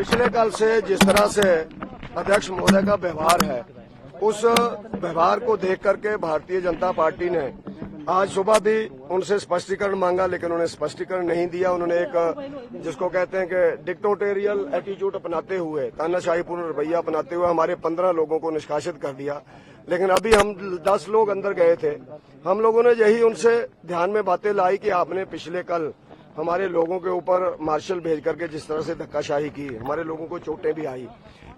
पिछले कल से जिस तरह से अध्यक्ष महोदय का व्यवहार है, उस व्यवहार को देख करके भारतीय जनता पार्टी ने आज सुबह भी उनसे स्पष्टीकरण मांगा, लेकिन उन्हें स्पष्टीकरण नहीं दिया। उन्होंने एक जिसको कहते हैं कि डिक्टेटोरियल एटीट्यूड अपनाते हुए, तानाशाहीपूर्ण रवैया अपनाते हुए हमारे 15 लोगों को निष्कासित कर दिया। लेकिन अभी हम 10 लोग अंदर गए थे, हम लोगों ने यही उनसे ध्यान में बातें लाई कि आपने पिछले कल हमारे लोगों के ऊपर मार्शल भेज करके जिस तरह से धक्काशाही की, हमारे लोगों को चोटें भी आई,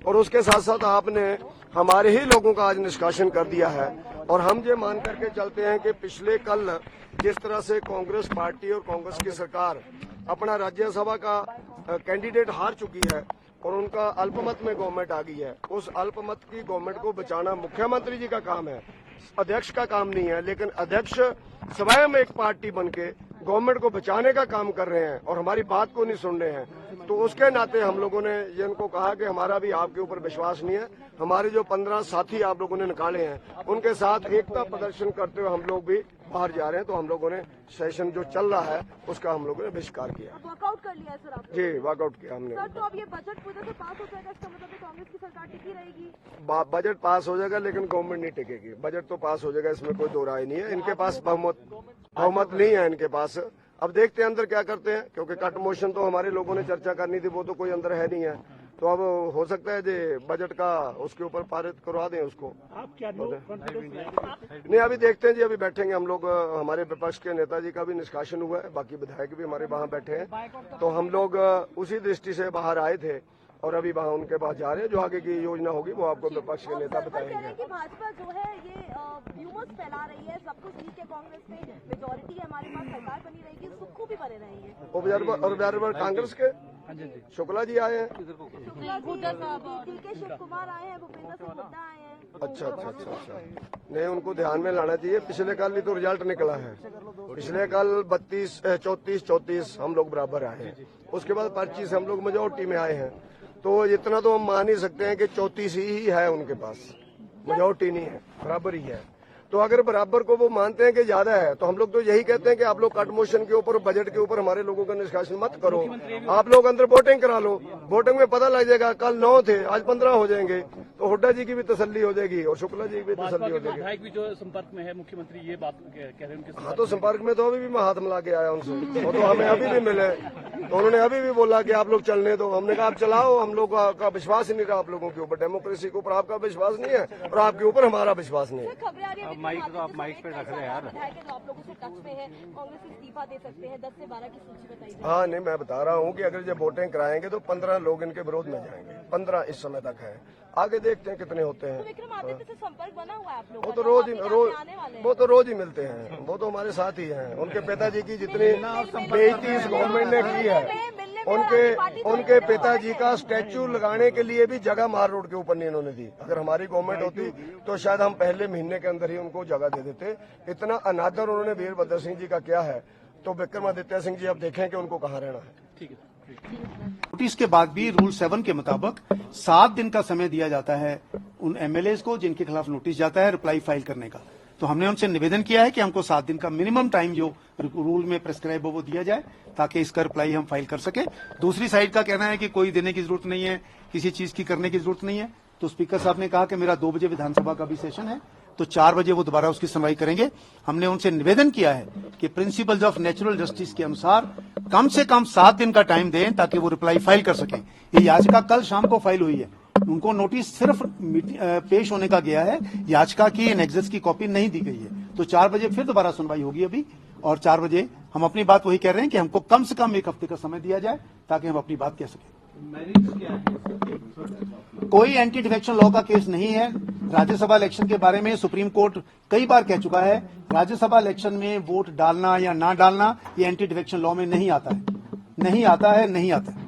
और उसके साथ साथ आपने हमारे ही लोगों का आज निष्कासन कर दिया है। और हम ये मान करके चलते हैं कि पिछले कल जिस तरह से कांग्रेस पार्टी और कांग्रेस की सरकार अपना राज्यसभा का कैंडिडेट हार चुकी है और उनका अल्पमत में गवर्नमेंट आ गई है, उस अल्पमत की गवर्नमेंट को बचाना मुख्यमंत्री जी का काम है, अध्यक्ष का काम नहीं है। लेकिन अध्यक्ष स्वयं एक पार्टी बनके गवर्नमेंट को बचाने का काम कर रहे हैं और हमारी बात को नहीं सुन रहे हैं। तो उसके नाते हम लोगों ने ये उनको कहा कि हमारा भी आपके ऊपर विश्वास नहीं है। हमारे जो 15 साथी आप लोगों ने निकाले हैं, उनके साथ एकता प्रदर्शन करते हुए हम लोग भी बाहर जा रहे हैं। तो हम लोगों ने सेशन जो चल रहा है उसका हम लोगों ने बहिष्कार किया। वॉकआउट कर लिया है सर आपने? जी, वॉकआउट किया हमने। सर, तो अब ये बजट पूरे से पास हो जाएगा, इसका मतलब कांग्रेस की सरकार टिकी रहेगी? बजट पास हो जाएगा लेकिन गवर्नमेंट नहीं टिकेगी। बजट तो पास हो जाएगा, इसमें कोई दो राय नहीं है। इनके पास बहुमत नहीं है इनके पास। अब देखते हैं अंदर क्या करते हैं, क्योंकि कट मोशन तो हमारे लोगों ने चर्चा करनी थी, वो तो कोई अंदर है नहीं है। तो अब हो सकता है जो बजट का उसके ऊपर पारित करवा दें उसको। आप क्या नहीं, अभी देखते हैं जी, अभी बैठेंगे हम लोग। हमारे विपक्ष के नेताजी का भी निष्कासन हुआ है, बाकी विधायक भी हमारे वहाँ बैठे हैं। तो हम लोग उसी दृष्टि से बाहर आए थे और अभी वहाँ उनके पास जा रहे हैं। जो आगे की योजना होगी वो आपको विपक्ष के नेता बताएंगे। भाजपा जो है ये र्यूमर्स फैला रही है, सब कुछ ठीक है, कांग्रेस में मेजोरिटी है, हमारे पास सरकार बनी रहेगी, सुक्खू भी बने रहेंगे। और कांग्रेस के शुक्ला जी आए हैं, DK शिव कुमार आए हैं, भूपेंद्र सिंह हुड्डा आए हैं। अच्छा। नहीं, उनको ध्यान में लाना चाहिए। पिछले कल ही तो रिजल्ट निकला है। पिछले कल 34 हम लोग बराबर आए हैं, उसके बाद 25 हम लोग मेजोरिटी में आए हैं। तो इतना तो हम मान ही सकते हैं कि 34 ही है उनके पास, मेजोरिटी नहीं है, बराबर ही है। तो अगर बराबर को वो मानते हैं कि ज्यादा है, तो हम लोग तो यही कहते हैं कि आप लोग कट मोशन के ऊपर, बजट के ऊपर हमारे लोगों का निष्कासन मत करो। आप लोग अंदर वोटिंग करा लो, वोटिंग में पता लग जाएगा। कल 9 थे, आज 15 हो जाएंगे, तो हुड्डा जी की भी तसल्ली हो जाएगी और शुक्ला जी की भी तसल्ली हो जाएगी। विधायक भी जो संपर्क में है मुख्यमंत्री, ये बात कह रहे हैं। हाँ, तो संपर्क में तो अभी भी मैं हाथ मिला के आया उनसे, वो तो हमें अभी भी मिले, तो उन्होंने अभी भी बोला कि आप लोग चलने दो। हमने कहा आप चलाओ, हम लोग का विश्वास ही नहीं रहा आप लोगों के ऊपर, डेमोक्रेसी के ऊपर आपका विश्वास नहीं है और आपके ऊपर हमारा विश्वास नहीं है। खबरें आ रही है माइक तो आप माइक पे रख रहे हैं यार। आप लोगों से टच में है, कांग्रेस इस्तीफा दे सकते हैं, 10 से 12 की सूची बताइए। हाँ, नहीं, मैं बता रहा हूँ कि अगर जब वोटिंग कराएंगे तो 15 लोग इनके विरोध में जाएंगे। 15 इस समय तक है, आगे देखते हैं कितने होते हैं। तो विक्रमादित्य से संपर्क बना हुआ है आप लोगों वो का? तो रोज ही मिलते हैं, वो तो हमारे साथ ही हैं। उनके पिताजी की जितनी बेइज्जती इस गवर्नमेंट ने की है, उनके पिताजी का स्टैच्यू लगाने के लिए भी जगह मार रोड के ऊपर नहीं इन्होंने दी। अगर हमारी गवर्नमेंट होती तो शायद हम पहले महीने के अंदर ही उनको जगह दे देते। इतना अनादर उन्होंने वीरभद्र सिंह जी का किया है, तो विक्रमादित्य सिंह जी अब देखें कि उनको कहाँ रहना है। ठीक है। नोटिस के बाद भी रूल 7 के मुताबिक 7 दिन का समय दिया जाता है उन एमएलएज को जिनके खिलाफ नोटिस जाता है रिप्लाई फाइल करने का। तो हमने उनसे निवेदन किया है कि हमको 7 दिन का मिनिमम टाइम जो रूल में प्रेस्क्राइब हो वो दिया जाए, ताकि इसका रिप्लाई हम फाइल कर सके। दूसरी साइड का कहना है कि कोई देने की जरूरत नहीं है, किसी चीज की करने की जरूरत नहीं है। तो स्पीकर साहब ने कहा कि मेरा 2 बजे विधानसभा का भी सेशन है, तो 4 बजे वो दोबारा उसकी सुनवाई करेंगे। हमने उनसे निवेदन किया है कि प्रिंसिपल्स ऑफ नेचुरल जस्टिस के अनुसार कम से कम 7 दिन का टाइम दें, ताकि वो रिप्लाई फाइल कर सकें। ये याचिका कल शाम को फाइल हुई है, उनको नोटिस सिर्फ पेश होने का गया है, याचिका की एनेक्सस की कॉपी नहीं दी गई है। तो 4 बजे फिर दोबारा सुनवाई होगी अभी, और 4 बजे हम अपनी बात वही कह रहे हैं कि हमको कम से कम 1 हफ्ते का समय दिया जाए, ताकि हम अपनी बात कह सकें। कोई एंटी डिफेक्शन लॉ का केस नहीं है। राज्यसभा इलेक्शन के बारे में सुप्रीम कोर्ट कई बार कह चुका है, राज्यसभा इलेक्शन में वोट डालना या ना डालना ये एंटी डिफेक्शन लॉ में नहीं आता है, नहीं आता है।